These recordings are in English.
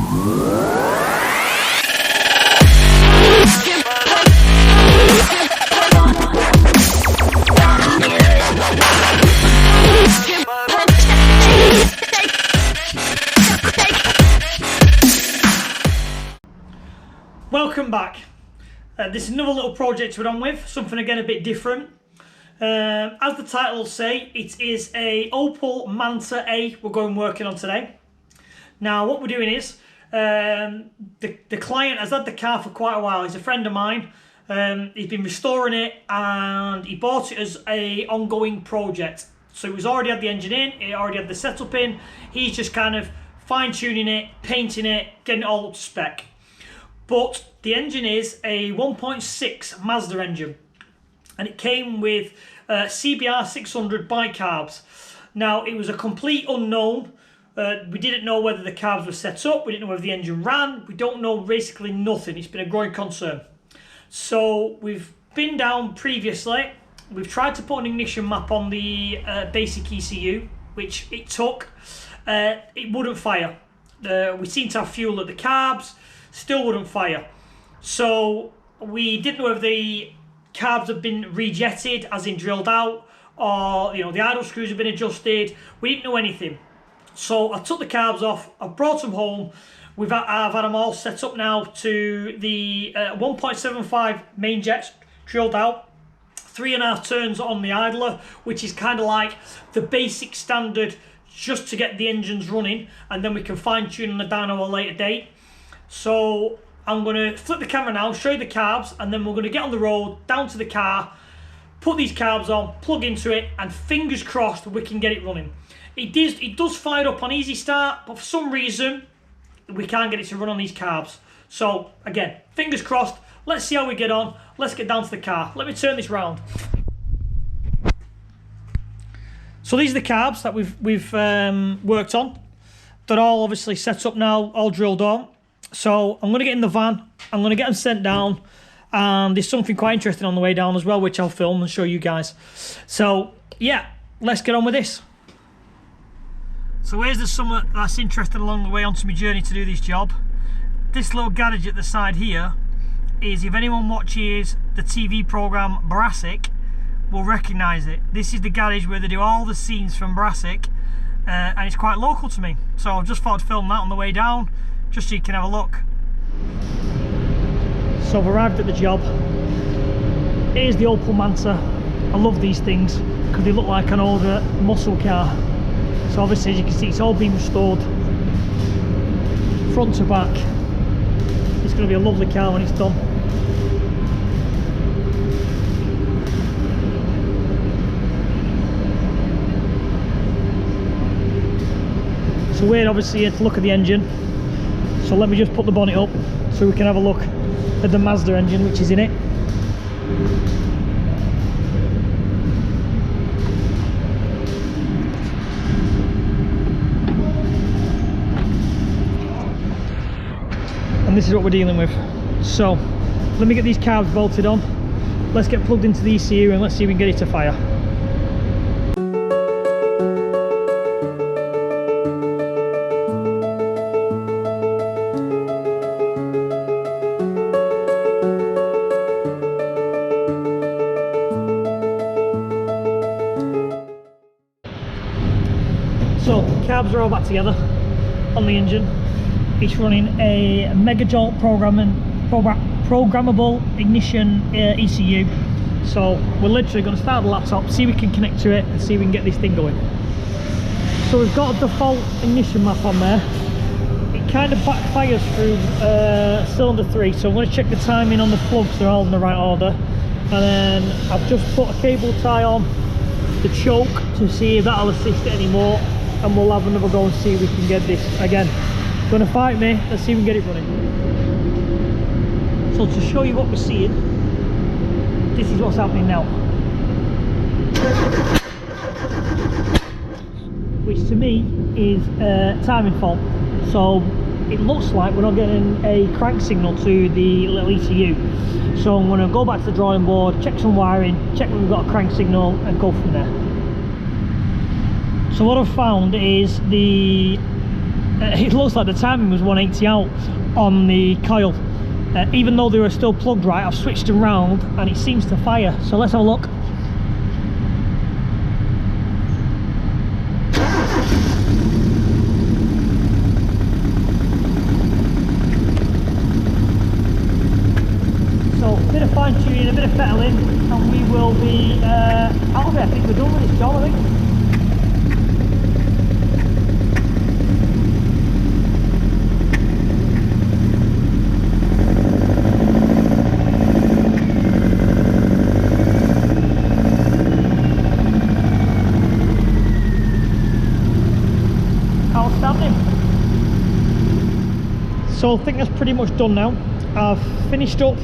Welcome back. This is another little project we're on with, something again a bit different. As the title will say, it is a Opel Manta A we're going working on today. Now what we're doing is, the client has had the car for quite a while. He's a friend of mine. He's been restoring it and he bought it as a ongoing project. So he's already had the engine in, he already had the setup in. He's just kind of fine tuning it, painting it, getting it all up to spec. But the engine is a 1.6 Mazda engine, and it came with CBR 600 by Carbs. Now it was a complete unknown. We didn't know whether the carbs were set up, we didn't know whether the engine ran, we don't know basically nothing. It's been a growing concern. So we've been down previously, we've tried to put an ignition map on the basic ECU, which it took. It wouldn't fire. We seemed to have fuel at the carbs, still wouldn't fire. So we didn't know if the carbs had been rejetted, as in drilled out, or the idle screws had been adjusted. We didn't know anything. So I took the carbs off, I brought them home. I've had them all set up now to the 1.75 main jets drilled out, 3.5 turns on the idler, which is kind of like the basic standard just to get the engines running, and then we can fine tune on the dyno at a later date. So I'm going to flip the camera now, show you the carbs, and then we're going to get on the road, down to the car, put these carbs on, plug into it, and fingers crossed we can get it running. It does fire up on easy start, but for some reason we can't get it to run on these carbs. So again, fingers crossed, let's see how we get on, let's get down to the car. Let me turn this round. So these are the carbs that we've worked on. They're all obviously set up now, all drilled on. So I'm going to get in the van, I'm going to get them sent down, and there's something quite interesting on the way down as well, which I'll film and show you guys. So yeah, let's get on with this. So here's the something that's interesting along the way onto my journey to do this job. This little garage at the side here is, if anyone watches the TV programme Brassic, will recognise it. This is the garage where they do all the scenes from Brassic, and it's quite local to me. So I just thought I'd film that on the way down, just so you can have a look. So I've arrived at the job. Here's the Opel Manta. I love these things because they look like an older muscle car. So obviously, as you can see, it's all been restored front to back. It's going to be a lovely car when it's done. So we're obviously here to look at the engine. So let me just put the bonnet up so we can have a look at the Mazda engine which is in it. And this is what we're dealing with. So let me get these carbs bolted on, let's get plugged into the ECU and let's see if we can get it to fire. So carbs are all back together on the engine. It's running a megajolt programmable ignition ECU. So we're literally going to start the laptop, see if we can connect to it and see if we can get this thing going. So we've got a default ignition map on there. It kind of backfires through cylinder 3, so I'm going to check the timing on the plugs, they're all in the right order. And then I've just put a cable tie on the choke to see if that'll assist it anymore, and we'll have another go and see if we can get this again. Gonna fight me, let's see if we can get it running. So to show you what we're seeing, this is what's happening now. Which to me is a timing fault. So it looks like we're not getting a crank signal to the little ECU. So I'm gonna go back to the drawing board, check some wiring, check that we've got a crank signal and go from there. So what I've found is the it looks like the timing was 180 out on the coil. Even though they were still plugged right, I've switched them round and it seems to fire. So let's have a look. So a bit of fine tuning, a bit of fettling, and we will be out of it. I think we're done with this job, I think. So I think that's pretty much done now. I've finished up.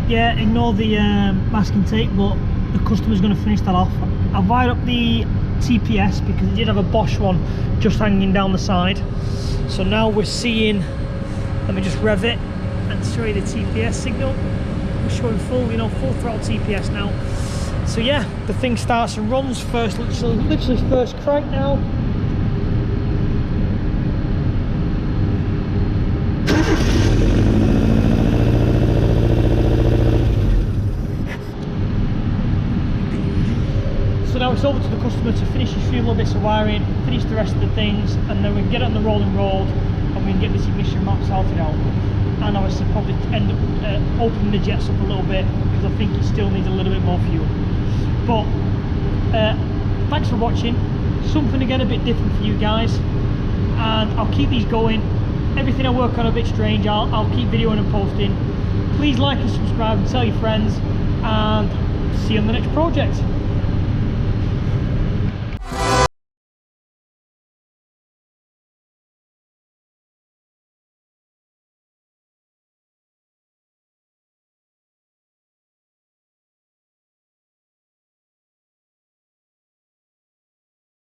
Yeah, ignore the masking tape, but the customer's going to finish that off. I've wired up the TPS because it did have a Bosch one just hanging down the side. So now we're seeing, let me just rev it and show you the TPS signal. We're showing full, full throttle TPS now. So yeah, the thing starts and runs first, literally first crank now. So now it's over to the customer to finish a few little bits of wiring, finish the rest of the things, and then we can get it on the rolling road and we can get this ignition map sorted out. And obviously probably end up opening the jets up a little bit because I think it still needs a little bit more fuel. But thanks for watching. Something again a bit different for you guys, and I'll keep these going. Everything I work on a bit strange, I'll keep videoing and posting. Please like and subscribe and tell your friends, and see you on the next project.